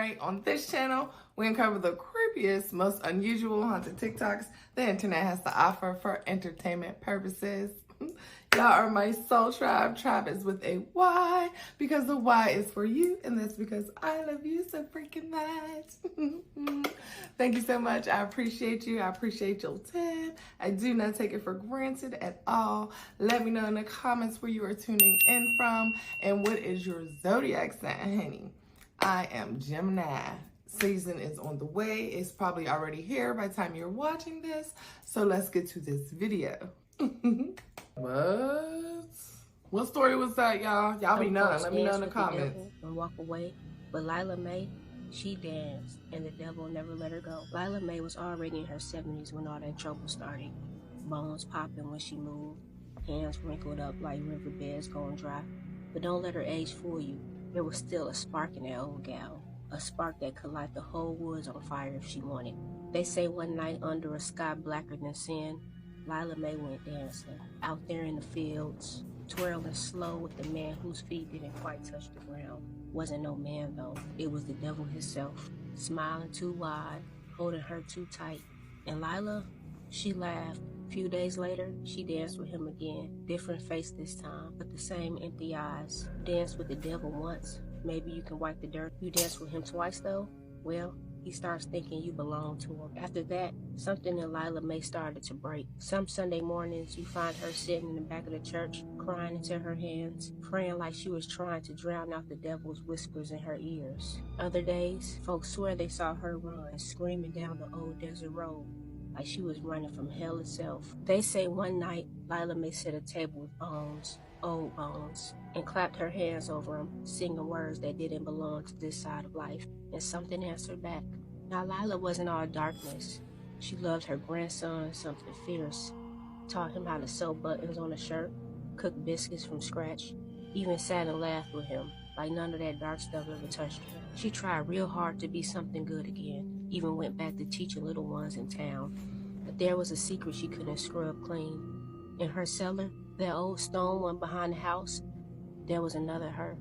Alright, on this channel, we uncover the creepiest, most unusual haunted TikToks the internet has to offer for entertainment purposes. Y'all are my soul tribe. Tribe is with a Y because the Y is for you, and that's because I love you so freaking much. Thank you so much. I appreciate you. I appreciate your time. I do not take it for granted at all. Let me know in the comments where you are tuning in from and what is your zodiac sign, honey. I am Gemini. Season is on the way. It's probably already here by the time you're watching this. So let's get to this video. What story was that, y'all? Y'all be knowing. Let me know in the comments. And walk away. But Laya May, she danced, and the devil never let her go. Laya May was already in her 70s when all that trouble started. Bones popping when she moved, hands wrinkled up like riverbeds going dry. But don't let her age fool you. There was still a spark in that old gal. A spark that could light the whole woods on fire if she wanted. They say one night under a sky blacker than sin, Laya May went dancing, out there in the fields, twirling slow with the man whose feet didn't quite touch the ground. Wasn't no man though, it was the devil himself, smiling too wide, holding her too tight. And Lila, she laughed. A few days later, she danced with him again, different face this time, but the same empty eyes. Danced with the devil once, maybe you can wipe the dirt. You danced with him twice though? Well, he starts thinking you belong to him. After that, something in Laya May started to break. Some Sunday mornings, you find her sitting in the back of the church, crying into her hands, praying like she was trying to drown out the devil's whispers in her ears. Other days, folks swear they saw her run, screaming down the old desert road, like she was running from hell itself. They say one night, Laya May set a table with bones, old bones, and clapped her hands over them, singing words that didn't belong to this side of life. And something answered back. Now Lila wasn't all darkness. She loved her grandson something fierce, taught him how to sew buttons on a shirt, cook biscuits from scratch, even sat and laughed with him, like none of that dark stuff ever touched her. She tried real hard to be something good again, even went back to teaching little ones in town. But there was a secret she couldn't scrub clean. In her cellar, that old stone one behind the house, there was another her.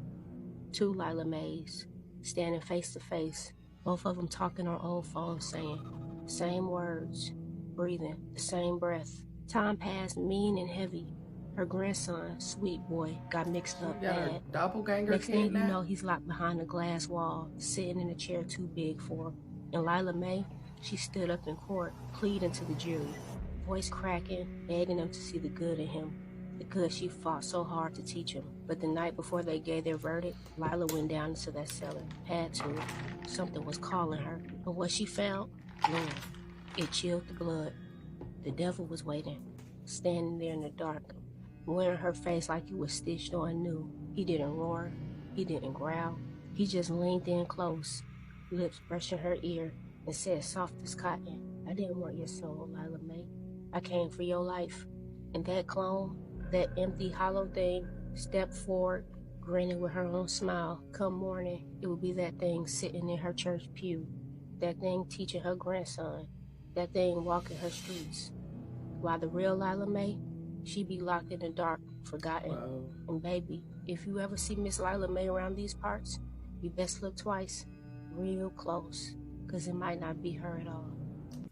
Two Laya Mays, standing face to face, both of them talking on old phones, saying same words, breathing the same breath. Time passed mean and heavy. Her grandson, sweet boy, got mixed up bad. Doppelganger. Next thing you know, he's locked behind a glass wall, sitting in a chair too big for him. And Laya May, she stood up in court, pleading to the jury, voice cracking, begging them to see the good in him. The good she fought so hard to teach him. But the night before they gave their verdict, Lila went down into that cellar. Had to. Something was calling her. But what she found, Lord, it chilled the blood. The devil was waiting, standing there in the dark, wearing her face like it was stitched on new. He didn't roar. He didn't growl. He just leaned in close, lips brushing her ear, and said soft as cotton, I didn't want your soul, Laya May. I came for your life. And that clone, that empty, hollow thing, stepped forward, grinning with her own smile. Come morning, it would be that thing sitting in her church pew, that thing teaching her grandson, that thing walking her streets. While the real Laya May, she be locked in the dark, forgotten. Wow. And baby, if you ever see Miss Laya May around these parts, you best look twice, real close, because it might not be her at all.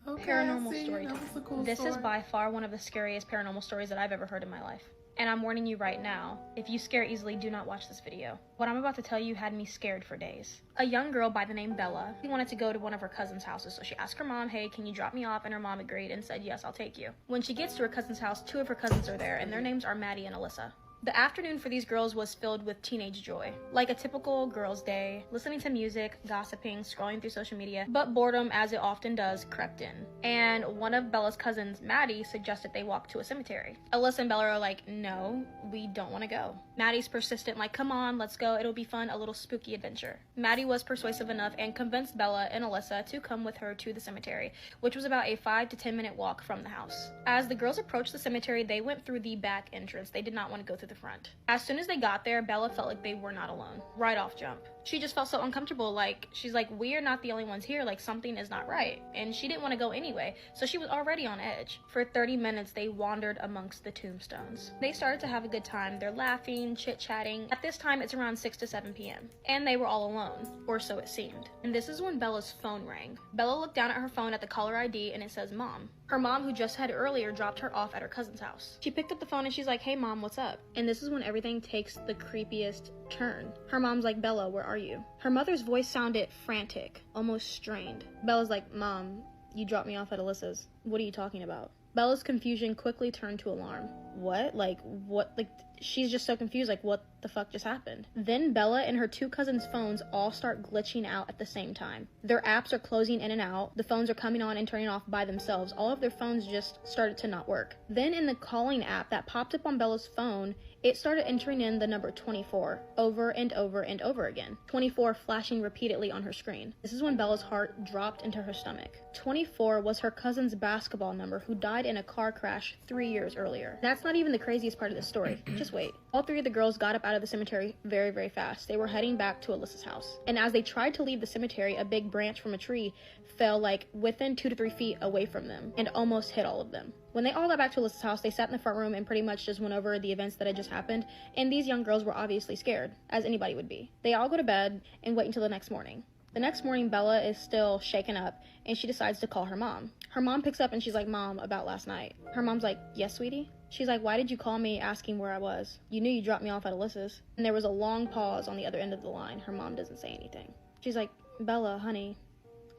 Okay, Paranormal story time. Cool this story. is by far one of the scariest paranormal stories that I've ever heard in my life. And I'm warning you right now, if you scare easily, do not watch this video. What I'm about to tell you had me scared for days. A young girl by the name Bella, she wanted to go to one of her cousin's houses, so she asked her mom, hey, can you drop me off? And her mom agreed and said, yes, I'll take you. When she gets to her cousin's house, two of her cousins are there, and their names are Maddie and Alyssa. The afternoon for these girls was filled with teenage joy. Like a typical girls' day, listening to music, gossiping, scrolling through social media, but boredom, as it often does, crept in. And one of Bella's cousins, Maddie, suggested they walk to a cemetery. Alyssa and Bella are like, no, we don't want to go. Maddie's persistent, like, come on, let's go, it'll be fun, a little spooky adventure. Maddie was persuasive enough and convinced Bella and Alyssa to come with her to the cemetery, which was about a 5 to 10 minute walk from the house. As the girls approached the cemetery, they went through the back entrance. They did not want to go through the front. As soon as they got there, Bella felt like they were not alone. Right off jump. She just felt so uncomfortable. Like, she's like, we're not the only ones here. Like, something is not right. And she didn't want to go anyway. So she was already on edge. For 30 minutes, they wandered amongst the tombstones. They started to have a good time. They're laughing, chit-chatting. At this time, it's around 6 to 7 p.m. And they were all alone, or so it seemed. And this is when Bella's phone rang. Bella looked down at her phone at the caller ID and it says mom. Her mom, who just had earlier dropped her off at her cousin's house. She picked up the phone and she's like, hey mom, what's up? And this is when everything takes the creepiest turn. Her mom's like, Bella, where are you? Her mother's voice sounded frantic, almost strained. Bella's like, Mom, you dropped me off at Alyssa's. What are you talking about? Bella's confusion quickly turned to alarm. What? Like, what? Like, she's just so confused, like, what the fuck just happened? Then Bella and her two cousins' phones all start glitching out at the same time. Their apps are closing in and out. The phones are coming on and turning off by themselves. All of their phones just started to not work. Then in the calling app that popped up on Bella's phone, it started entering in the number 24 over and over and over again. 24 flashing repeatedly on her screen. This is when Bella's heart dropped into her stomach. 24 was her cousin's basketball number who died in a car crash 3 years earlier. That's not even the craziest part of the story. Just wait. All three of the girls got up out of the cemetery very, very fast. They were heading back to Alyssa's house. And as they tried to leave the cemetery, a big branch from a tree fell like within 2 to 3 feet away from them and almost hit all of them. When they all got back to Alyssa's house, they sat in the front room and pretty much just went over the events that had just happened, and these young girls were obviously scared, as anybody would be. They all go to bed and wait until the next morning. The next morning, Bella is still shaken up, and she decides to call her mom. Her mom picks up and she's like, Mom, about last night. Her mom's like, yes, sweetie? She's like, why did you call me asking where I was? You knew you dropped me off at Alyssa's. And there was a long pause on the other end of the line. Her mom doesn't say anything. She's like, Bella, honey,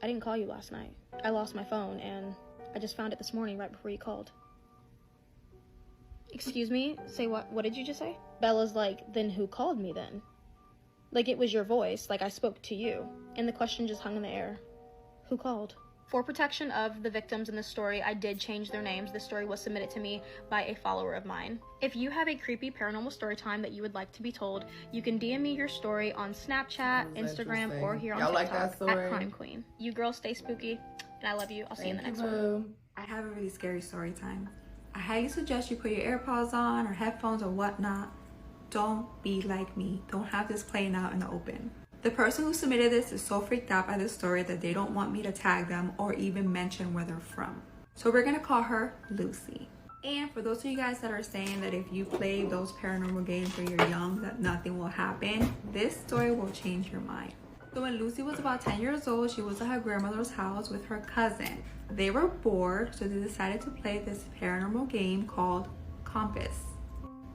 I didn't call you last night. I lost my phone, and I just found it this morning right before you called. Excuse me? Say what? What did you just say? Bella's like, then who called me then? Like, it was your voice, like I spoke to you. And the question just hung in the air. Who called? For protection of the victims in this story, I did change their names. This story was submitted to me by a follower of mine. If you have a creepy paranormal story time that you would like to be told, you can DM me your story on Snapchat, Instagram, or here on TikTok like that story? at Crime Queen. You girls stay spooky, and I love you. I'll see you in the next one. one. I have a really scary story time. I highly suggest you put your AirPods on or headphones or whatnot. Don't be like me. Don't have this playing out in the open. The person who submitted this is so freaked out by this story that they don't want me to tag them or even mention where they're from. So we're gonna call her Lucy. And for those of you guys that are saying that if you play those paranormal games when you're young that nothing will happen, this story will change your mind. So when Lucy was about 10 years old, she was at her grandmother's house with her cousin. They were bored, so they decided to play this paranormal game called Compass.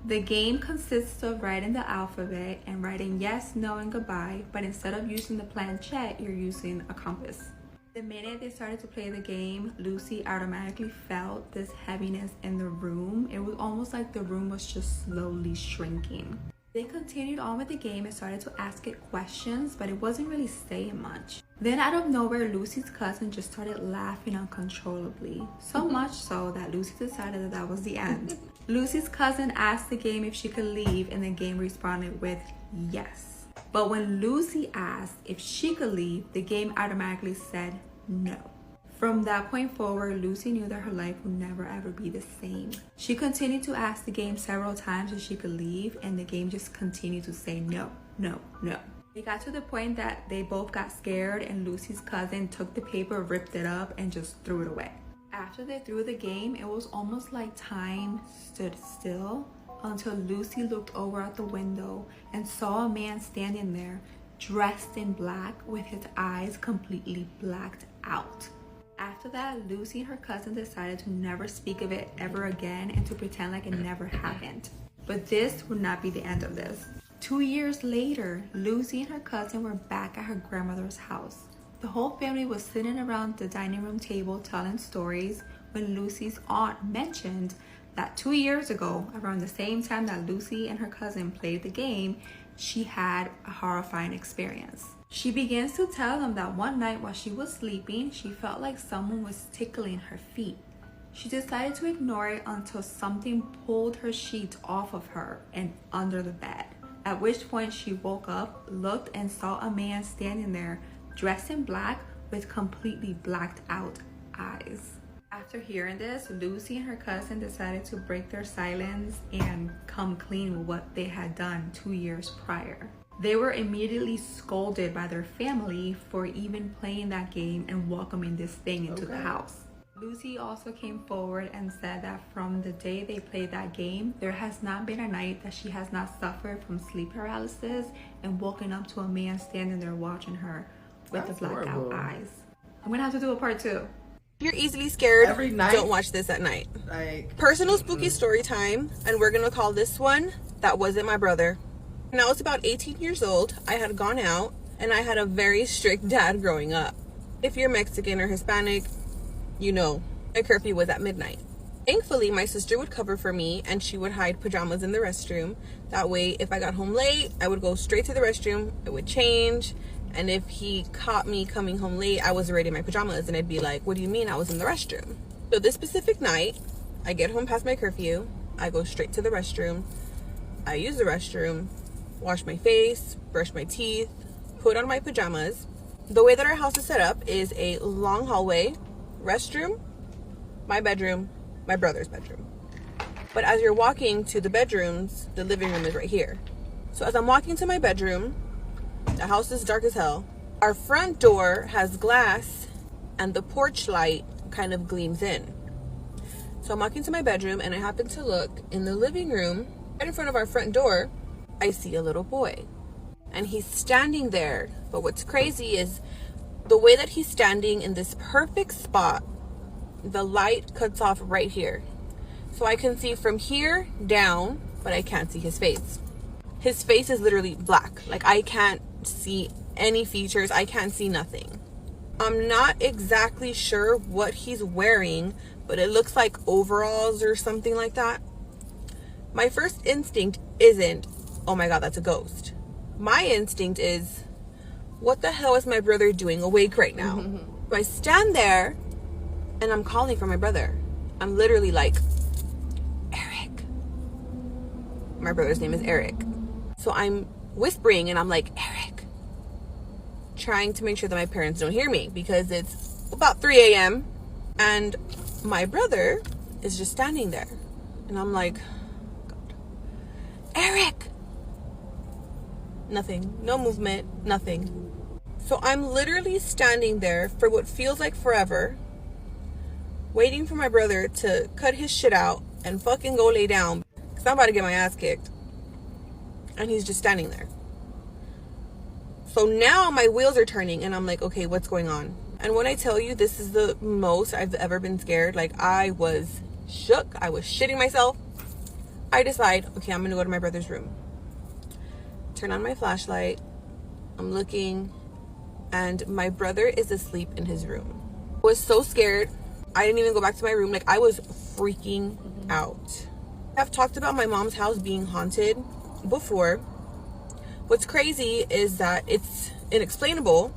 The game consists of writing the alphabet and writing yes, no, and goodbye, but instead of using the planchette, you're using a compass. The minute they started to play the game, Lucy automatically felt this heaviness in the room. It was almost like the room was just slowly shrinking. They continued on with the game and started to ask it questions, but it wasn't really saying much. Then out of nowhere, Lucy's cousin just started laughing uncontrollably. So much so that Lucy decided that that was the end. Lucy's cousin asked the game if she could leave, and the game responded with yes. But when Lucy asked if she could leave, the game automatically said no. From that point forward, Lucy knew that her life would never ever be the same. She continued to ask the game several times if she could leave, and the game just continued to say no, no, no. It got to the point that they both got scared, and Lucy's cousin took the paper, ripped it up, and just threw it away. After they threw the game, it was almost like time stood still until Lucy looked over out the window and saw a man standing there dressed in black with his eyes completely blacked out. After that, Lucy and her cousin decided to never speak of it ever again and to pretend like it never happened. But this would not be the end of this. 2 years later, Lucy and her cousin were back at her grandmother's house. The whole family was sitting around the dining room table telling stories when Lucy's aunt mentioned that 2 years ago, around the same time that Lucy and her cousin played the game, she had a horrifying experience. She begins to tell them that one night while she was sleeping, she felt like someone was tickling her feet. She decided to ignore it until something pulled her sheets off of her and under the bed. At which point she woke up, looked, and saw a man standing there dressed in black with completely blacked out eyes. After hearing this, Lucy and her cousin decided to break their silence and come clean with what they had done 2 years prior. They were immediately scolded by their family for even playing that game and welcoming this thing into the house. Lucy also came forward and said that from the day they played that game, there has not been a night that she has not suffered from sleep paralysis and woken up to a man standing there watching her with the blackout eyes. I'm gonna have to do a part 2. If you're easily scared, Every night? don't watch this at night. Like, Personal spooky story time, and we're gonna call this one That Wasn't My Brother. When I was about 18 years old, I had gone out, and I had a very strict dad growing up. If you're Mexican or Hispanic, you know, a curfew was at midnight. Thankfully, my sister would cover for me, and she would hide pajamas in the restroom. That way, if I got home late, I would go straight to the restroom, I would change, and if he caught me coming home late, I was already in my pajamas, and I'd be like, what do you mean I was in the restroom? So this specific night, I get home past my curfew, I go straight to the restroom, I use the restroom, wash my face, brush my teeth, put on my pajamas. The way that our house is set up is a long hallway, restroom, my bedroom, my brother's bedroom. But as you're walking to the bedrooms, the living room is right here. So as I'm walking to my bedroom, the house is dark as hell. Our front door has glass and the porch light kind of gleams in. So I'm walking to my bedroom and I happen to look in the living room, right in front of our front door, I see a little boy. And he's standing there. But what's crazy is the way that he's standing in this perfect spot, the light cuts off right here. So I can see from here down, but I can't see his face. His face is literally black. Like, I can't see any features. I can't see nothing. I'm not exactly sure what he's wearing, but it looks like overalls or something like that. My first instinct isn't, oh my God, that's a ghost. My instinct is, what the hell is my brother doing awake right now? So I stand there and I'm calling for my brother. I'm literally like, Eric. My brother's name is Eric. So I'm whispering and I'm like, Eric. Trying to make sure that my parents don't hear me because it's about 3 a.m. and my brother is just standing there. And I'm like, God. Eric. Nothing. No movement. Nothing. So I'm literally standing there for what feels like forever, waiting for my brother to cut his shit out and fucking go lay down because I'm about to get my ass kicked. And he's just standing there. So now my wheels are turning and I'm like, okay, what's going on? And when I tell you this is the most I've ever been scared, like I was shook, I was shitting myself. I decide, okay, I'm gonna go to my brother's room. Turn on my flashlight. I'm looking and my brother is asleep in his room. I was so scared. I didn't even go back to my room. Like, I was freaking out. I've talked about my mom's house being haunted before. What's crazy is that it's inexplainable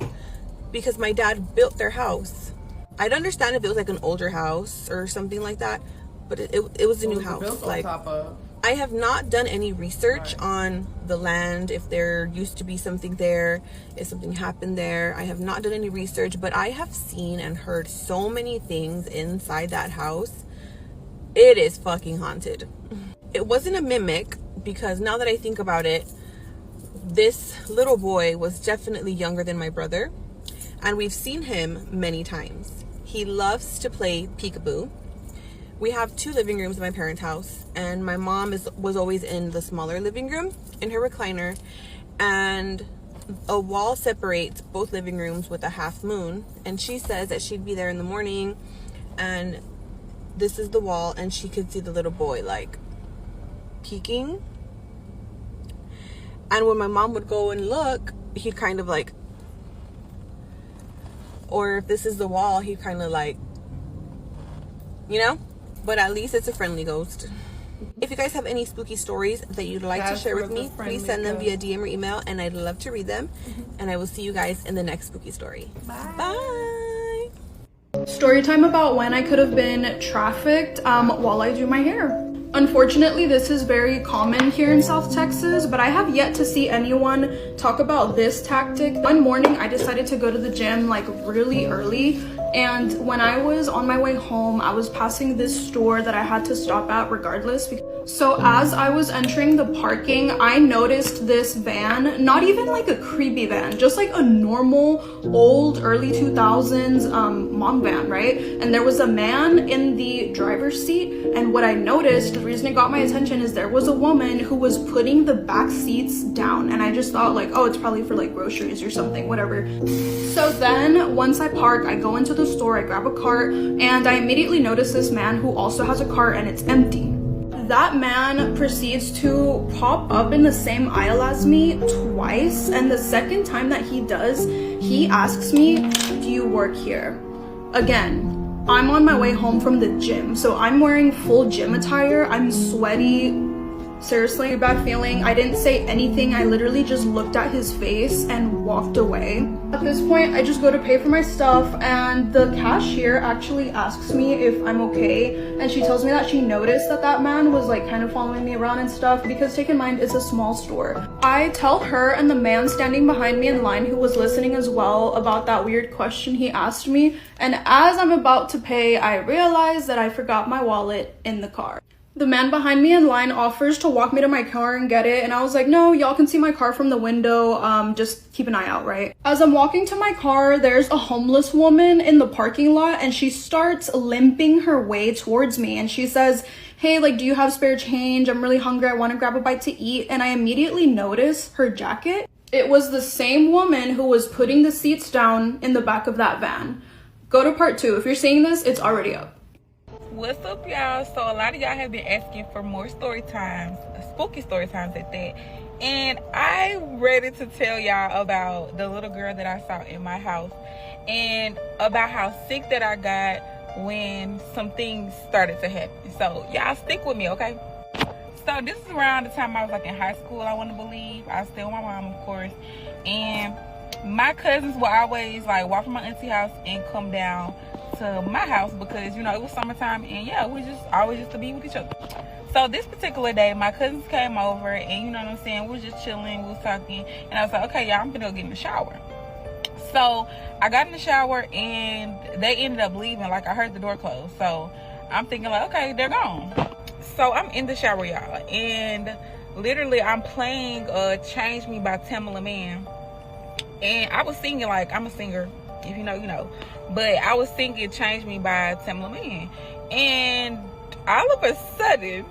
because my dad built their house. I'd understand if it was like an older house or something like that, but it was a new house. Like, I have not done any research on the land, if there used to be something there, if something happened there. I have not done any research, but I have seen and heard so many things inside that house. It is fucking haunted. It wasn't a mimic because now that I think about it, this little boy was definitely younger than my brother, and we've seen him many times. He loves to play peekaboo. We have 2 living rooms in my parents' house, and my mom was always in the smaller living room in her recliner, and a wall separates both living rooms with a half moon, and she says that she'd be there in the morning and this is the wall and she could see the little boy like peeking, and when my mom would go and look, he'd kind of like, or if this is the wall, he'd kind of like, you know. But at least it's a friendly ghost. If you guys have any spooky stories that you'd like to share with me, please send them via DM or email, and I'd love to read them. And I will see you guys in the next spooky story. Bye. Bye. Story time about when I could have been trafficked while I do my hair. Unfortunately, this is very common here in South Texas, but I have yet to see anyone talk about this tactic. One morning, I decided to go to the gym like really early And when I was on my way home, I was passing this store that I had to stop at regardless. So as I was entering the parking, I noticed this van, not even like a creepy van, just like a normal old early 2000s mom van, right? And there was a man in the driver's seat, and what I noticed, the reason it got my attention, is there was a woman who was putting the back seats down, and I just thought like, oh, it's probably for like groceries or something, whatever. So then once I park, I go into the store, I grab a cart, and I immediately notice this man who also has a cart and it's empty. That man proceeds to pop up in the same aisle as me twice, and the second time that he does, he asks me, do you work here? Again, I'm on my way home from the gym, so I'm wearing full gym attire, I'm sweaty. Seriously, bad feeling. I didn't say anything. I literally just looked at his face and walked away. At this point, I just go to pay for my stuff, and the cashier actually asks me if I'm okay, and she tells me that she noticed that that man was like kind of following me around and stuff, because take in mind, it's a small store. I tell her and the man standing behind me in line who was listening as well about that weird question he asked me, and as I'm about to pay, I realize that I forgot my wallet in the car. The man behind me in line offers to walk me to my car and get it, and I was like, no, y'all can see my car from the window, just keep an eye out, right? As I'm walking to my car, there's a homeless woman in the parking lot, and she starts limping her way towards me, and she says, hey, like, do you have spare change? I'm really hungry, I want to grab a bite to eat. And I immediately notice her jacket. It was the same woman who was putting the seats down in the back of that van. Go to part 2. If you're seeing this, it's already up. What's up, y'all? So a lot of y'all have been asking for more story times, spooky story times at that, and I'm ready to tell y'all about the little girl that I saw in my house and about how sick that I got when some things started to happen. So y'all stick with me, okay? So this is around the time I was like in high school, I want to believe. I was still with my mom, of course, and my cousins would always like walk from my auntie house and come down to my house because, you know, it was summertime, and yeah, we just always used to be with each other. So this particular day, my cousins came over, and you know what I'm saying, we was just chilling, we was talking, and I was like, okay, y'all, I'm gonna go get in the shower. So I got in the shower, and they ended up leaving. Like, I heard the door close, so I'm thinking like, okay, they're gone. So I'm in the shower, y'all, and literally I'm playing Change Me by Tamala Man, and I was singing, like, I'm a singer, if you know, you know. But I was singing Change Me by Tamala Man. And all of a sudden,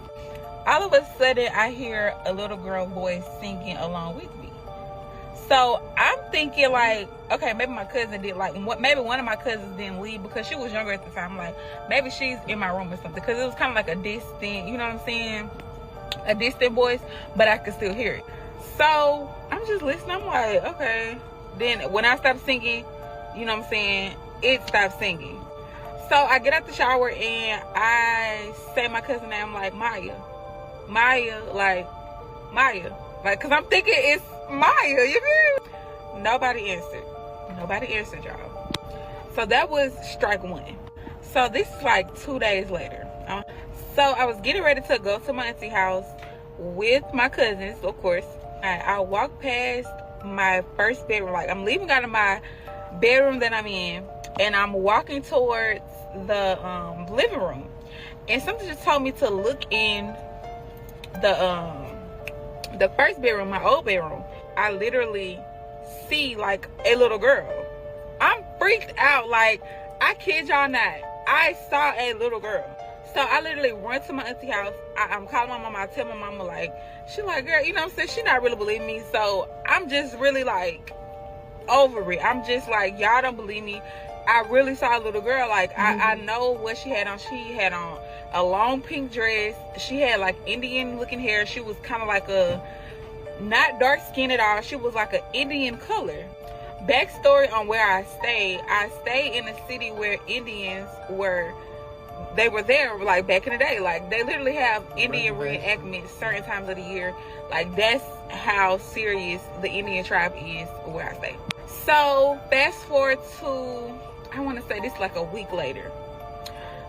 I hear a little girl voice singing along with me. So I'm thinking like, okay, maybe my cousin did, like, maybe one of my cousins didn't leave because she was younger at the time. Like, maybe she's in my room or something. Because it was kind of like a distant, you know what I'm saying? A distant voice, but I could still hear it. So I'm just listening. I'm like, okay. Then when I stopped singing, you know what I'm saying, it stopped singing. So I get out the shower and I say my cousin name. I'm like, Maya, like, cause I'm thinking it's Maya, you feel? Nobody answered, y'all. So that was strike one. So this is like 2 days later. So I was getting ready to go to my auntie house with my cousins, of course. I walked past my first bedroom, like I'm leaving out of my bedroom that I'm in, and I'm walking towards the living room, and something just told me to look in the first bedroom, my old bedroom. I literally see like a little girl. I'm freaked out, like, I kid y'all not, I saw a little girl. So I literally run to my auntie house. I'm calling my mama. I tell my mama, like, she like, girl, you know what I'm saying, she not really believing me. So I'm just really like over it. I'm just like, y'all don't believe me. I really saw a little girl. Like, I know what she had on. She had on a long pink dress. She had like Indian looking hair. She was kind of like a, not dark skin at all. She was like an Indian color. Backstory on where I stayed in a city where Indians were, they were there like back in the day. Like, they literally have Indian reenactments certain times of the year. Like, that's how serious the Indian tribe is where I stay. So fast forward to, I want to say this like a week later.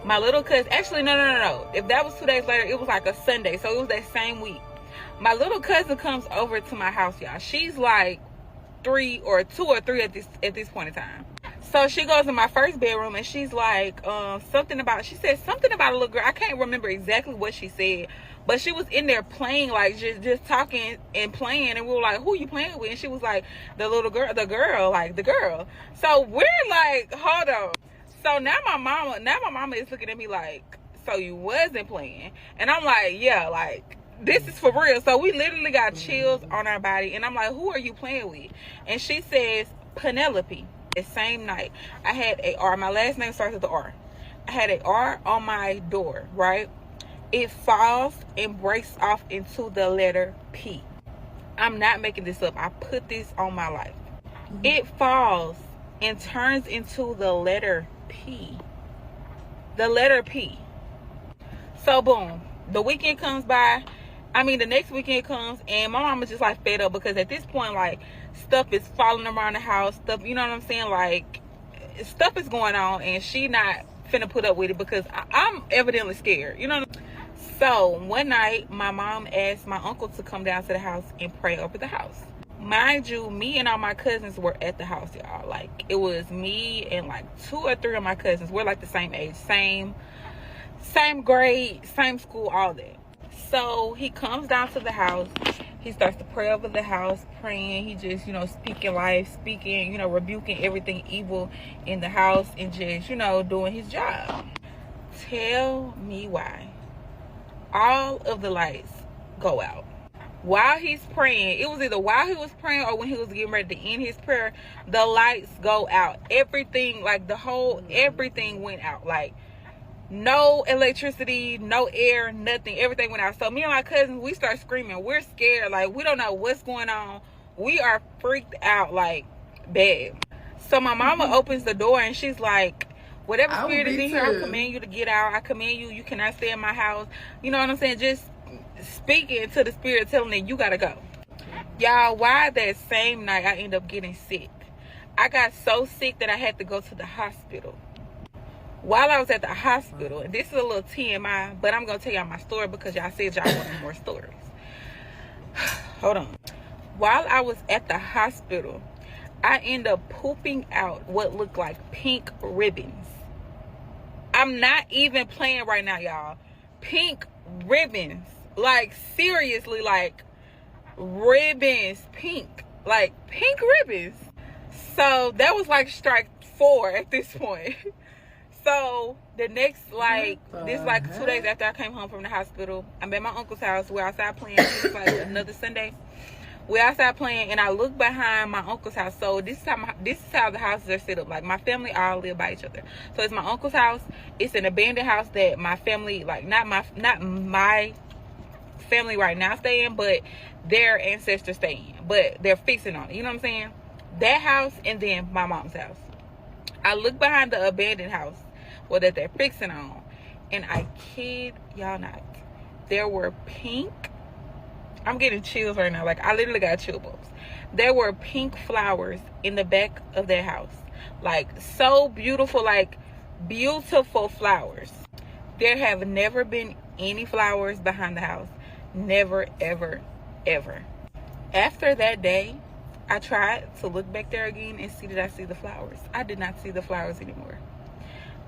My little cousin, actually no. If that was 2 days later, it was like a Sunday. So it was that same week. My little cousin comes over to my house, y'all. She's like 2 or 3 at this point in time. So she goes in my first bedroom and she's like, she said something about a little girl. I can't remember exactly what she said, but she was in there playing, like just talking and playing, and we were like, who you playing with? And she was like, the girl. So we're like, hold on. So now my mama is looking at me like, so you wasn't playing? And I'm like, yeah, like, this is for real. So we literally got chills on our body, and I'm like, who are you playing with? And she says, Penelope. The same night, I had a R. My last name starts with the R. I had a R on my door, right? It falls and breaks off into the letter P. I'm not making this up. I put this on my life. It falls and turns into the letter P. The letter P. So boom, the weekend comes by. The next weekend comes, and my mama just like fed up, because at this point, like, stuff is falling around the house, stuff, you know what I'm saying? Like, stuff is going on, and she not finna put up with it, because I'm evidently scared, you know. So one night, my mom asked my uncle to come down to the house and pray over the house. Mind you, me and all my cousins were at the house, y'all. Like, it was me and like 2 or 3 of my cousins. We're like the same age, same grade, same school, all that. So he comes down to the house. He starts to pray over the house, praying. He just, speaking life, speaking, rebuking everything evil in the house, and just, doing his job. Tell me why all of the lights go out while he's praying. It was either while he was praying or when he was getting ready to end his prayer. The lights go out. Everything, like everything went out. Like, no electricity, no air, nothing. Everything went out. So me and my cousins, we start screaming. We're scared. Like, we don't know what's going on. We are freaked out, like, bad. So my mama opens the door and she's like, whatever spirit is in here, I command you to get out. I command you. You cannot stay in my house. You know what I'm saying? Just speaking to the spirit, telling it, you gotta go. Y'all, why that same night I ended up getting sick? I got so sick that I had to go to the hospital. While I was at the hospital, and this is a little TMI, but I'm going to tell y'all my story because y'all said y'all wanted more stories. Hold on. While I was at the hospital, I ended up pooping out what looked like pink ribbons. I'm not even playing right now, y'all. Pink ribbons. Like, seriously, like, ribbons. Pink. Like, pink ribbons. So, that was like strike 4 at this point. So the next, 2 days after I came home from the hospital, I'm at my uncle's house. We're outside playing. It's like another Sunday. We're outside playing, and I look behind my uncle's house. So this is how the houses are set up. Like, my family all live by each other. So it's my uncle's house. It's an abandoned house that my family, like, not my family right now stay in, but their ancestors stay in. But they're fixing on it. You know what I'm saying? That house, and then my mom's house. I look behind the abandoned house that they're fixing on, and I kid y'all not, there were pink, I'm getting chills right now, like, I literally got chill bumps. There were pink flowers in the back of their house, like, so beautiful, like, beautiful flowers. There have never been any flowers behind the house. Never, ever, ever. After that day, I tried to look back there again and see, did I see the flowers? I did not see the flowers anymore.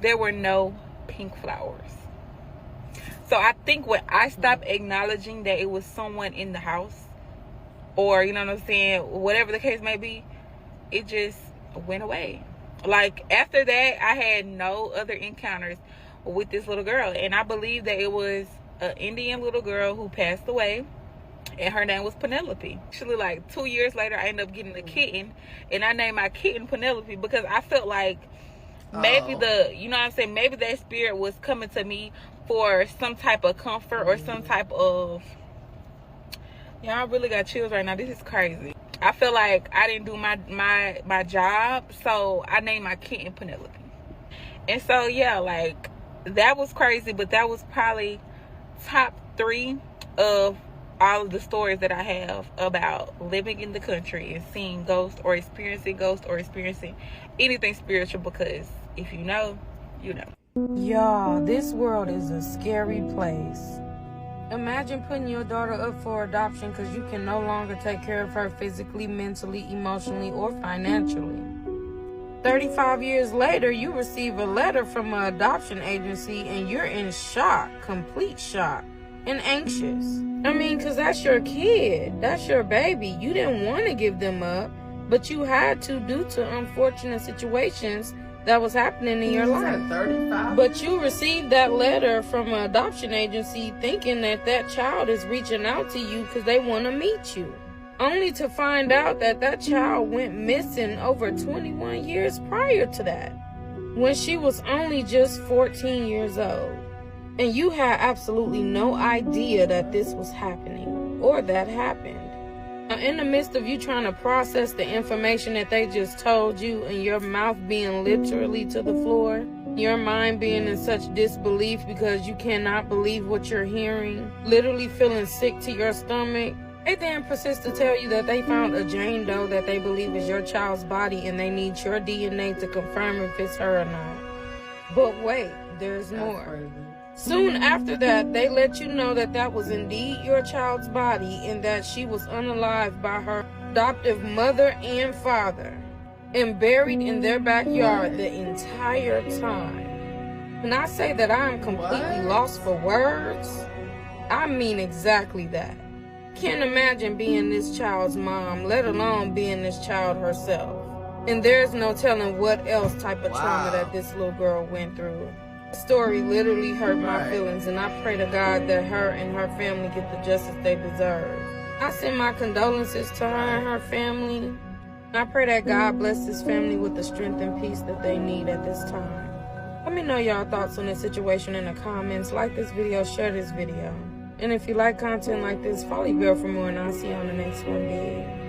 There were no pink flowers. So I think when I stopped acknowledging that it was someone in the house, or, you know what I'm saying, whatever the case may be, it just went away. Like, after that, I had no other encounters with this little girl. And I believe that it was an Indian little girl who passed away, and her name was Penelope. Actually, like, 2 years later, I ended up getting a kitten, and I named my kitten Penelope because I felt like maybe you know what I'm saying, maybe that spirit was coming to me for some type of comfort or some type of, yeah, I really got chills right now. This is crazy. I feel like I didn't do my job, so I named my kitten Penelope. And so, yeah, like, that was crazy, but that was probably top 3 of all of the stories that I have about living in the country and seeing ghosts or experiencing anything spiritual, because if you know, you know. Y'all, this world is a scary place. Imagine putting your daughter up for adoption because you can no longer take care of her physically, mentally, emotionally, or financially. 35 years later, you receive a letter from an adoption agency and you're in shock, complete shock, and anxious. I mean, because that's your kid. That's your baby. You didn't want to give them up, but you had to due to unfortunate situations that was happening in your life. 35? But you received that letter from an adoption agency thinking that that child is reaching out to you because they want to meet you. Only to find out that that child went missing over 21 years prior to that, when she was only just 14 years old. And you had absolutely no idea that this was happening or that happened. Now, in the midst of you trying to process the information that they just told you and your mouth being literally to the floor, your mind being in such disbelief because you cannot believe what you're hearing, literally feeling sick to your stomach, they then persist to tell you that they found a Jane Doe that they believe is your child's body and they need your DNA to confirm if it's her or not. But wait, there's more. Soon after that, they let you know that that was indeed your child's body and that she was unalived by her adoptive mother and father and buried in their backyard the entire time. When I say that I am completely lost for words, I mean exactly that. Can't imagine being this child's mom, let alone being this child herself. And there's no telling what else type of trauma that this little girl went through. The story literally hurt my feelings, and I pray to God that her and her family get the justice they deserve. I send my condolences to her and her family. I pray that God bless this family with the strength and peace that they need at this time. Let me know y'all thoughts on this situation in the comments. Like this video, share this video. And if you like content like this, follow the bell for more, and I'll see you on the next one, babe.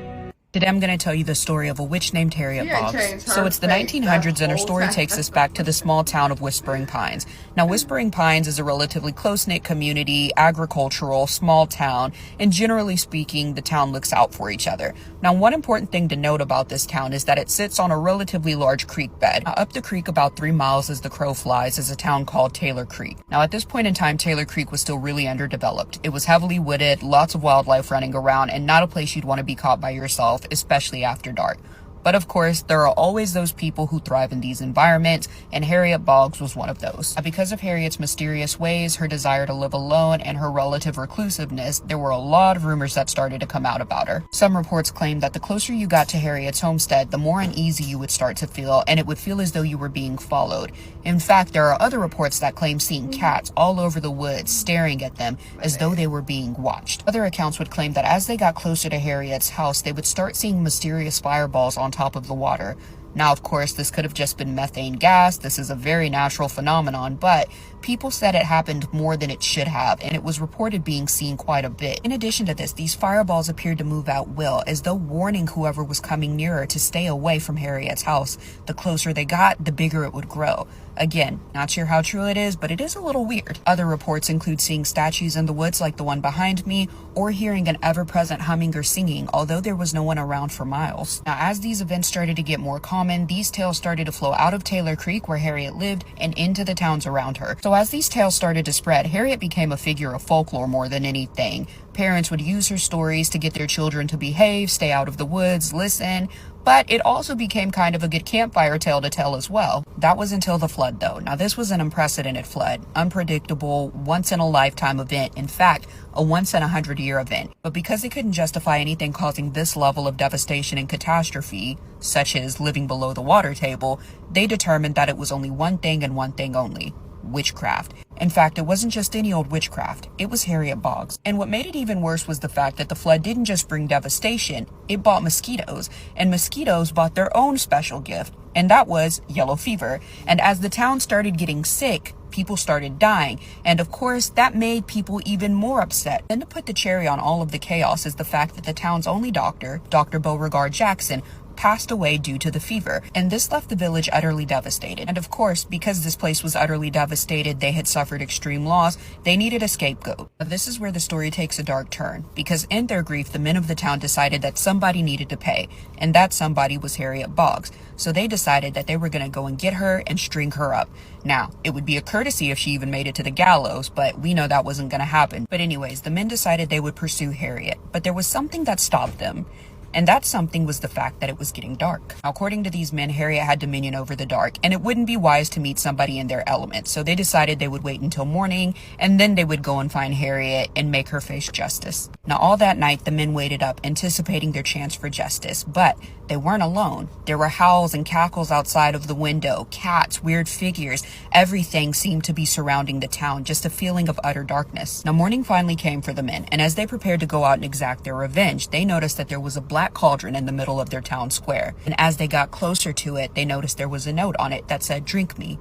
Today I'm going to tell you the story of a witch named Harriet Boggs. So it's the 1900s and her story takes us back to the small town of Whispering Pines. Now Whispering Pines is a relatively close-knit community, agricultural, small town, and generally speaking, the town looks out for each other. Now one important thing to note about this town is that it sits on a relatively large creek bed. Now, up the creek about 3 miles as the crow flies is a town called Taylor Creek. Now at this point in time, Taylor Creek was still really underdeveloped. It was heavily wooded, lots of wildlife running around, and not a place you'd want to be caught by yourself, especially after dark. But of course, there are always those people who thrive in these environments, and Harriet Boggs was one of those. Now, because of Harriet's mysterious ways, her desire to live alone, and her relative reclusiveness, there were a lot of rumors that started to come out about her. Some reports claimed that the closer you got to Harriet's homestead, the more uneasy you would start to feel, and it would feel as though you were being followed. In fact, there are other reports that claim seeing cats all over the woods staring at them as though they were being watched. Other accounts would claim that as they got closer to Harriet's house, they would start seeing mysterious fireballs on top of the water. Now, of course, this could have just been methane gas. This is a very natural phenomenon, but people said it happened more than it should have, and it was reported being seen quite a bit. In addition to this, these fireballs appeared to move at will, as though warning whoever was coming nearer to stay away from Harriet's house. The closer they got, the bigger it would grow. Again, not sure how true it is, but it is a little weird. Other reports include seeing statues in the woods like the one behind me, or hearing an ever-present humming or singing, although there was no one around for miles. Now, as these events started to get more common, these tales started to flow out of Taylor Creek, where Harriet lived, and into the towns around her. So as these tales started to spread, Harriet became a figure of folklore more than anything. Parents would use her stories to get their children to behave, stay out of the woods, listen, but it also became kind of a good campfire tale to tell as well. That was until the flood, though. Now, this was an unprecedented flood, unpredictable, once-in-a-lifetime event. In fact, a once-in-a-100-year event. But because they couldn't justify anything causing this level of devastation and catastrophe, such as living below the water table, they determined that it was only one thing and one thing only: witchcraft. In fact, it wasn't just any old witchcraft, it was Harriet Boggs. And what made it even worse was the fact that the flood didn't just bring devastation, it brought mosquitoes, and mosquitoes brought their own special gift, and that was yellow fever. And as the town started getting sick, people started dying, and of course that made people even more upset. Then to put the cherry on all of the chaos is the fact that the town's only doctor, Dr. Beauregard Jackson, passed away due to the fever, and this left the village utterly devastated. And of course, because this place was utterly devastated, they had suffered extreme loss, they needed a scapegoat. But this is where the story takes a dark turn, because in their grief, the men of the town decided that somebody needed to pay, and that somebody was Harriet Boggs. So they decided that they were going to go and get her and string her up. Now, it would be a courtesy if she even made it to the gallows, but we know that wasn't going to happen. But anyways, the men decided they would pursue Harriet, but there was something that stopped them. And that something was the fact that it was getting dark. Now, according to these men, Harriet had dominion over the dark, and it wouldn't be wise to meet somebody in their element. So they decided they would wait until morning, and then they would go and find Harriet and make her face justice. Now, all that night, the men waited up, anticipating their chance for justice. But they weren't alone. There were howls and cackles outside of the window, cats, weird figures. Everything seemed to be surrounding the town, just a feeling of utter darkness. Now, morning finally came for the men, and as they prepared to go out and exact their revenge, they noticed that there was a black cauldron in the middle of their town square. And as they got closer to it, they noticed there was a note on it that said, "Drink me."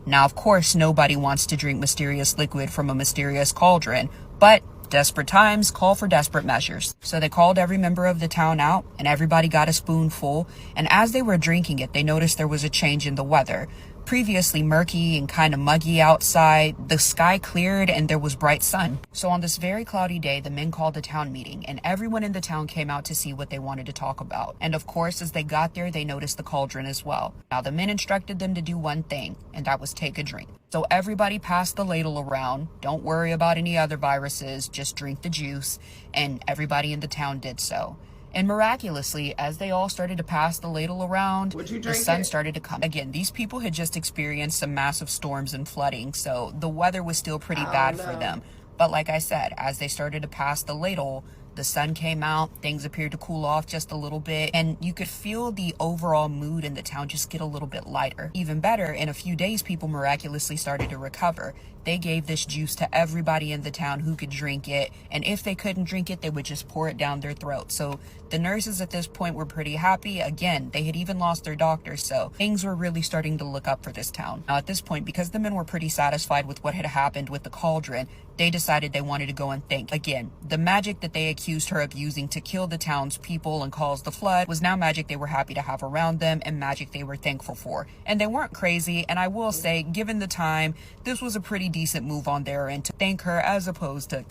Now, of course, nobody wants to drink mysterious liquid from a mysterious cauldron, but desperate times call for desperate measures. So they called every member of the town out, and everybody got a spoonful. And as they were drinking it, they noticed there was a change in the weather. Previously murky and kind of muggy outside, the sky cleared and there was bright sun. So on this very cloudy day, the men called a town meeting, and everyone in the town came out to see what they wanted to talk about. And of course, as they got there, they noticed the cauldron as well. Now, the men instructed them to do one thing, and that was take a drink. So everybody passed the ladle around. Don't worry about any other viruses, just drink the juice. And everybody in the town did so. And miraculously, as they all started to pass the ladle around, the sun started to come. Again, these people had just experienced some massive storms and flooding, so the weather was still pretty bad for them. But like I said, as they started to pass the ladle, the sun came out, things appeared to cool off just a little bit, and you could feel the overall mood in the town just get a little bit lighter. Even better, in a few days, people miraculously started to recover. They gave this juice to everybody in the town who could drink it, and if they couldn't drink it, they would just pour it down their throat. So the nurses at this point were pretty happy. Again, they had even lost their doctors, so things were really starting to look up for this town. Now at this point, because the men were pretty satisfied with what had happened with the cauldron, they decided they wanted to go and thank. Again, the magic that they accused her of using to kill the town's people and cause the flood was now magic they were happy to have around them and magic they were thankful for. And they weren't crazy, and I will say, given the time, this was a pretty decent move on their end to thank her as opposed to...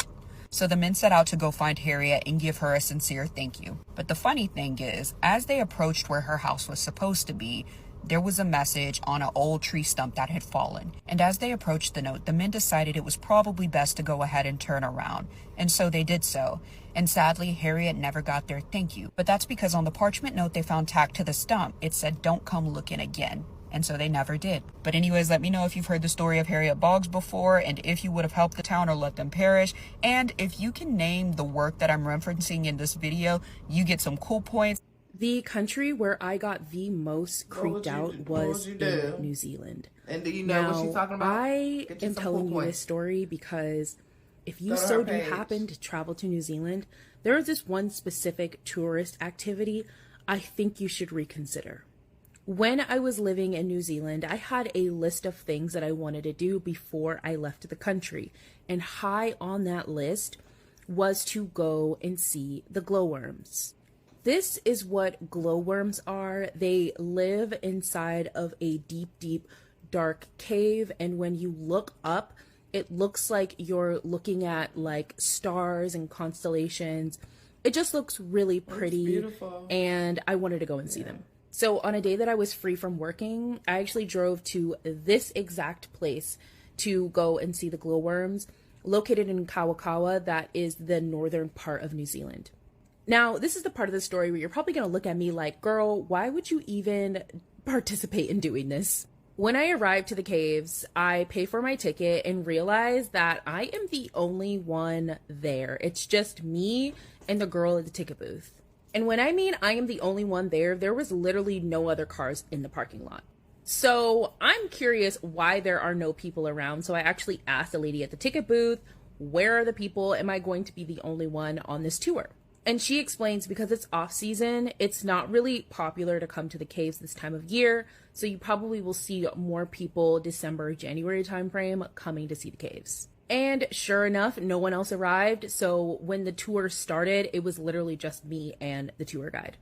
So the men set out to go find Harriet and give her a sincere thank you. But the funny thing is, as they approached where her house was supposed to be, there was a message on an old tree stump that had fallen. And as they approached the note, the men decided it was probably best to go ahead and turn around. And so they did so. And sadly, Harriet never got their thank you. But that's because on the parchment note they found tacked to the stump, it said, "Don't come looking again." And so they never did. But anyways, let me know if you've heard the story of Harriet Boggs before, and if you would have helped the town or let them perish. And if you can name the work that I'm referencing in this video, you get some cool points. The country where I got the most creeped out was in New Zealand. And do you know what she's talking about? I am telling you this story because if you so do happen to travel to New Zealand, there is this one specific tourist activity I think you should reconsider. When I was living in New Zealand, I had a list of things that I wanted to do before I left the country. And high on that list was to go and see the glowworms. This is what glowworms are. They live inside of a deep, deep, dark cave. And when you look up, it looks like you're looking at like stars and constellations. It just looks really pretty. It's beautiful. And I wanted to go and see them. So on a day that I was free from working, I actually drove to this exact place to go and see the glowworms, located in Kawakawa. That is the northern part of New Zealand. Now, this is the part of the story where you're probably going to look at me like, girl, why would you even participate in doing this? When I arrived to the caves, I pay for my ticket and realize that I am the only one there. It's just me and the girl at the ticket booth. And when I mean I am the only one there, there was literally no other cars in the parking lot. So I'm curious why there are no people around. So I actually asked the lady at the ticket booth, where are the people? Am I going to be the only one on this tour? And she explains because it's off season, it's not really popular to come to the caves this time of year. So you probably will see more people December, January timeframe coming to see the caves. And sure enough, no one else arrived. So when the tour started, it was literally just me and the tour guide.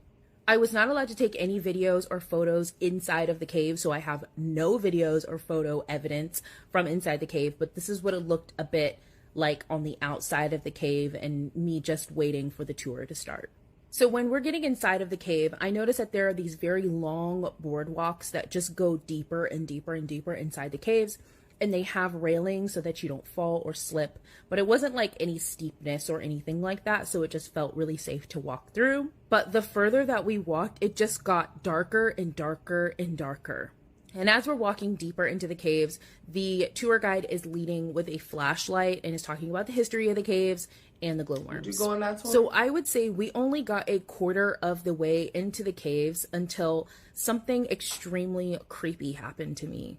I was not allowed to take any videos or photos inside of the cave. So I have no videos or photo evidence from inside the cave. But this is what it looked a bit like on the outside of the cave and me just waiting for the tour to start. So when we're getting inside of the cave, I noticed that there are these very long boardwalks that just go deeper and deeper and deeper inside the caves. and they have railings so that you don't fall or slip, but it wasn't like any steepness or anything like that, so it just felt really safe to walk through. But the further that we walked, it just got darker and darker and darker. And as we're walking deeper into the caves, the tour guide is leading with a flashlight and is talking about the history of the caves and the glowworms. Did you go on that tour? So I would say we only got a quarter of the way into the caves until something extremely creepy happened to me.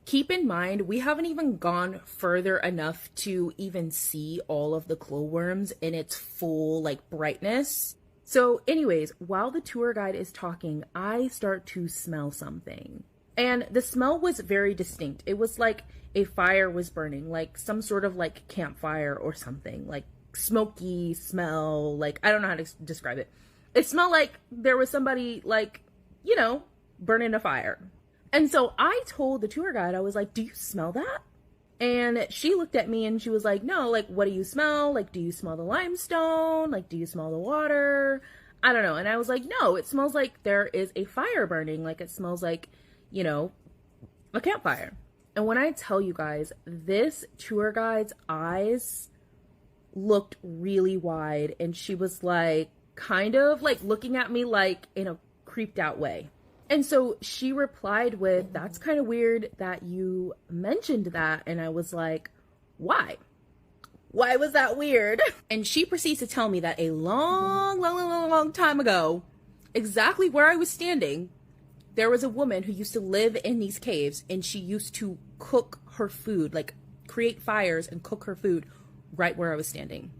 Keep in mind, we haven't even gone further enough to even see all of the glowworms in its full, like, brightness. So anyways, while the tour guide is talking, I start to smell something. And the smell was very distinct. It was like a fire was burning, like some sort of, like, campfire or something. Like, smoky smell, like, I don't know how to describe it. It smelled like there was somebody, like, you know, burning a fire. And so I told the tour guide, I was like, do you smell that? And she looked at me and she was like, no, like, what do you smell? Like, do you smell the limestone? Like, do you smell the water? I don't know. And I was like, no, it smells like there is a fire burning. Like, it smells like, you know, a campfire. And when I tell you guys, this tour guide's eyes looked really wide, and she was like, kind of like looking at me like in a creeped out way. And so she replied with, that's kind of weird that you mentioned that. And I was like, why? Why was that weird? And she proceeds to tell me that a long time ago, exactly where I was standing, there was a woman who used to live in these caves, and she used to cook her food, like create fires and cook her food right where I was standing.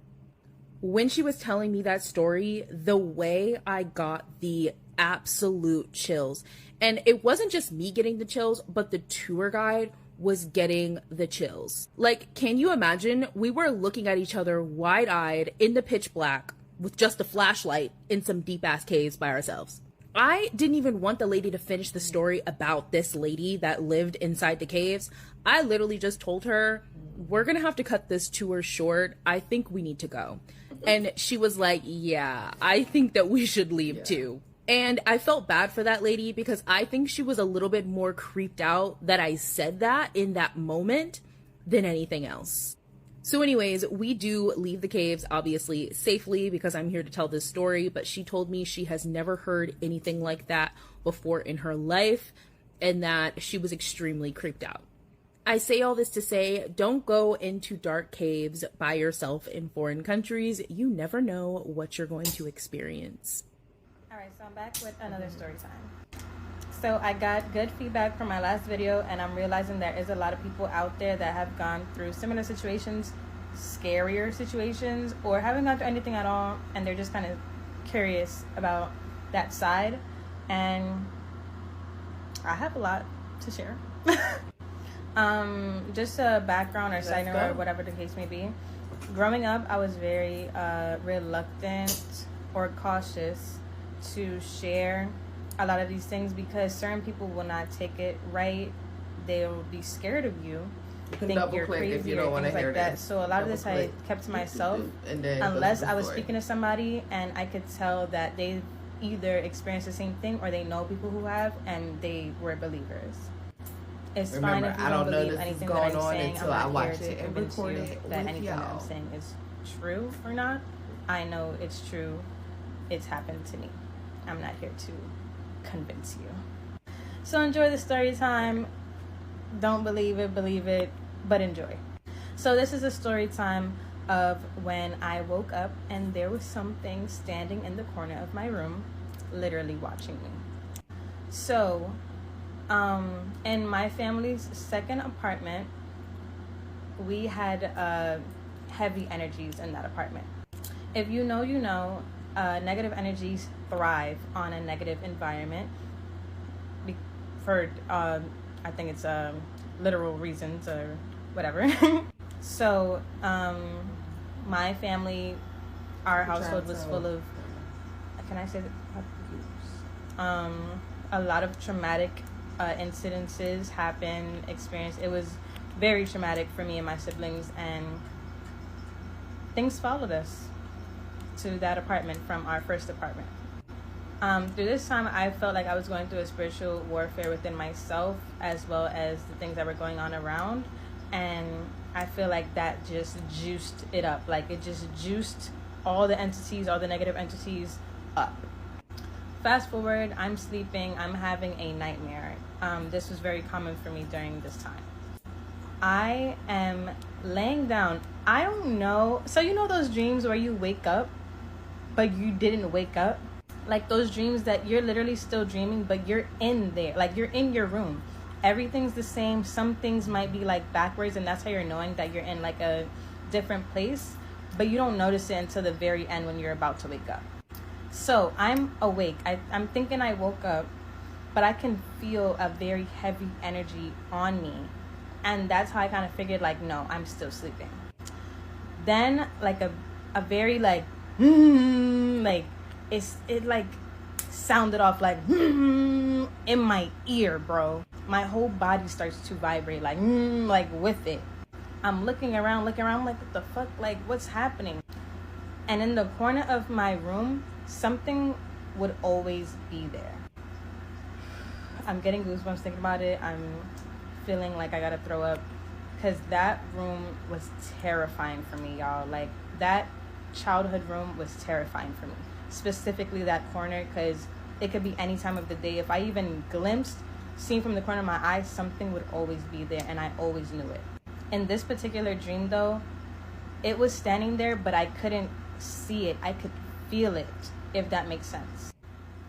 When she was telling me that story, the way I got the absolute chills, and it wasn't just me getting the chills, but the tour guide was getting the chills. Like, can you imagine? We were looking at each other wide-eyed in the pitch black with just a flashlight in some deep-ass caves by ourselves. I didn't even want the lady to finish the story about this lady that lived inside the caves. I literally just told her, we're gonna have to cut this tour short. I think we need to go. And she was like, yeah, I think that we should leave too. And I felt bad for that lady because I think she was a little bit more creeped out that I said that in that moment than anything else. So anyways, we do leave the caves, obviously, safely because I'm here to tell this story, but she told me she has never heard anything like that before in her life and that she was extremely creeped out. I say all this to say, don't go into dark caves by yourself in foreign countries. You never know what you're going to experience. Alright, so I'm back with another story time. So I got good feedback from my last video, and I'm realizing there is a lot of people out there that have gone through similar situations, scarier situations, or haven't gone through anything at all, and they're just kind of curious about that side. And I have a lot to share. Just a background or side note or whatever the case may be. Growing up, I was very reluctant or cautious to share a lot of these things because certain people will not take it right. They'll be scared of you, think you're crazy if you don't want to hear that. So a lot of this I kept to myself unless I was speaking to somebody and I could tell that they either experienced the same thing or they know people who have and they were believers. It's fine if you don't believe anything that I'm saying. I'm not here to convince you that anything that I'm saying is true or not. I know it's true. It's happened to me. I'm not here to convince you. So enjoy the story time. Don't believe it, but enjoy. So this is a story time of when I woke up and there was something standing in the corner of my room, literally watching me. So, in my family's second apartment, we had heavy energies in that apartment. If you know, you know. Negative energies thrive on a negative environment for I think it's literal reasons or whatever. So my family, our household was full of, can I say that? A lot of traumatic incidences happened, experienced. It was very traumatic for me and my siblings, and things followed us to that apartment from our first apartment. Through this time, I felt like I was going through a spiritual warfare within myself as well as the things that were going on around. and I feel like that just juiced it up. Like, it just juiced all the entities, all the negative entities up. Fast forward, I'm sleeping, I'm having a nightmare. This was very common for me during this time. I am laying down. I don't know. So you know those dreams where you wake up, but you didn't wake up? Like those dreams that you're literally still dreaming, but you're in there. Like, you're in your room. Everything's the same. Some things might be like backwards, and that's how you're knowing that you're in like a different place, but you don't notice it until the very end when you're about to wake up. So I'm awake. I'm thinking I woke up, but I can feel a very heavy energy on me. And that's how I kind of figured, like, no, I'm still sleeping. Then like a very like, like it like sounded off like in my ear, bro. My whole body starts to vibrate like with it. I'm looking around, I'm like, what the fuck? Like, what's happening? And in the corner of my room, something would always be there. I'm getting goosebumps thinking about it. I'm feeling like I gotta throw up, because that room was terrifying for me, y'all. Like, that childhood room was terrifying for me. Specifically that corner, because it could be any time of the day. If I even glimpsed, seen from the corner of my eye, something would always be there, and I always knew it. In this particular dream, though, it was standing there, but I couldn't see it. I could feel it, if that makes sense.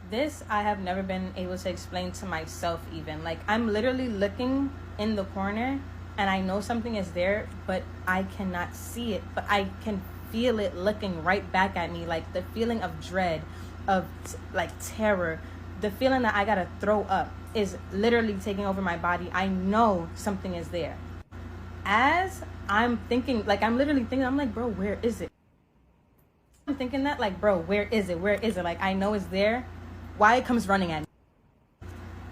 This I have never been able to explain to myself even. Like, I'm literally looking in the corner, and I know something is there, but I cannot see it. But I can feel it looking right back at me. Like, the feeling of dread, of like terror, the feeling that I gotta throw up is literally taking over my body. I know something is there. As I'm thinking, like, I'm literally thinking, I'm like, bro, where is it? I'm thinking that, like, bro, where is it? Where is it? Like, I know it's there. Why it comes running at me?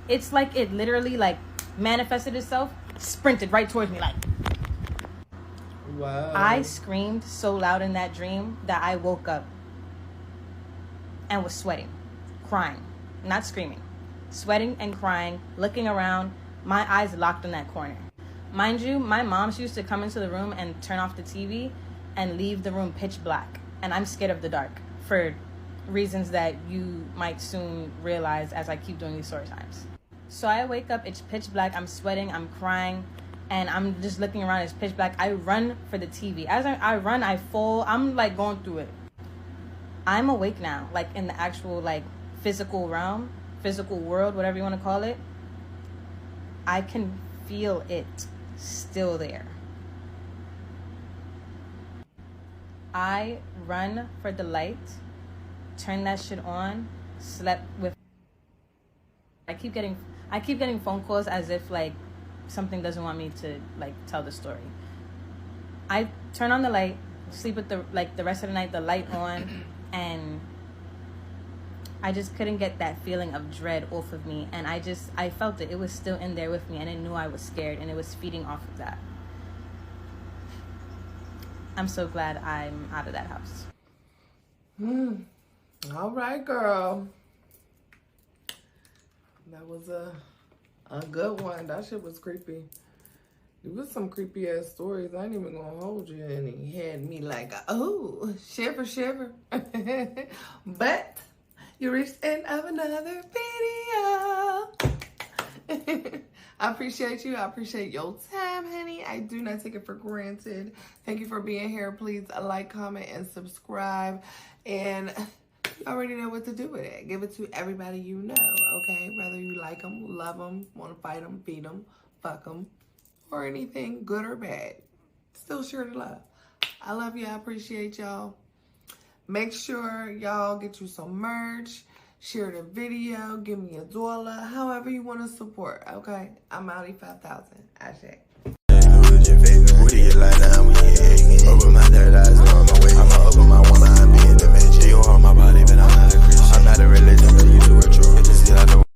It's like it literally, like, manifested itself, sprinted right towards me, like. Wow. I screamed so loud in that dream that I woke up and was sweating, crying, not screaming, sweating and crying, looking around, my eyes locked in that corner. Mind you, my mom, she used to come into the room and turn off the TV and leave the room pitch black. And I'm scared of the dark for reasons that you might soon realize as I keep doing these story times. So I wake up, it's pitch black, I'm sweating, I'm crying, and I'm just looking around, it's pitch black. I run for the TV. As I run, I fall, I'm like going through it. I'm awake now, like in the actual like physical realm, physical world, whatever you want to call it. I can feel it still there. I run for the light, turn that shit on, slept with. I keep getting phone calls as if like something doesn't want me to like tell the story. I turn on the light, sleep with the rest of the night, the light on, and I just couldn't get that feeling of dread off of me. And I felt it. It was still in there with me, and it knew I was scared, and it was feeding off of that. I'm so glad I'm out of that house. All right, girl. That was a good one. That shit was creepy. It was some creepy ass stories. I ain't even gonna hold you, and he had me like, oh, shiver. But you reached the end of another video. I appreciate you. I appreciate your time, honey. I do not take it for granted. Thank you for being here. Please like, comment, and subscribe. And you already know what to do with it. Give it to everybody you know, okay? Whether you like them, love them, want to fight them, feed them, fuck them, or anything good or bad. Still sure to love. I love you. I appreciate y'all. Make sure y'all get you some merch. Share the video. Give me $1. However you want to support, okay? I'm out 5,000. I say.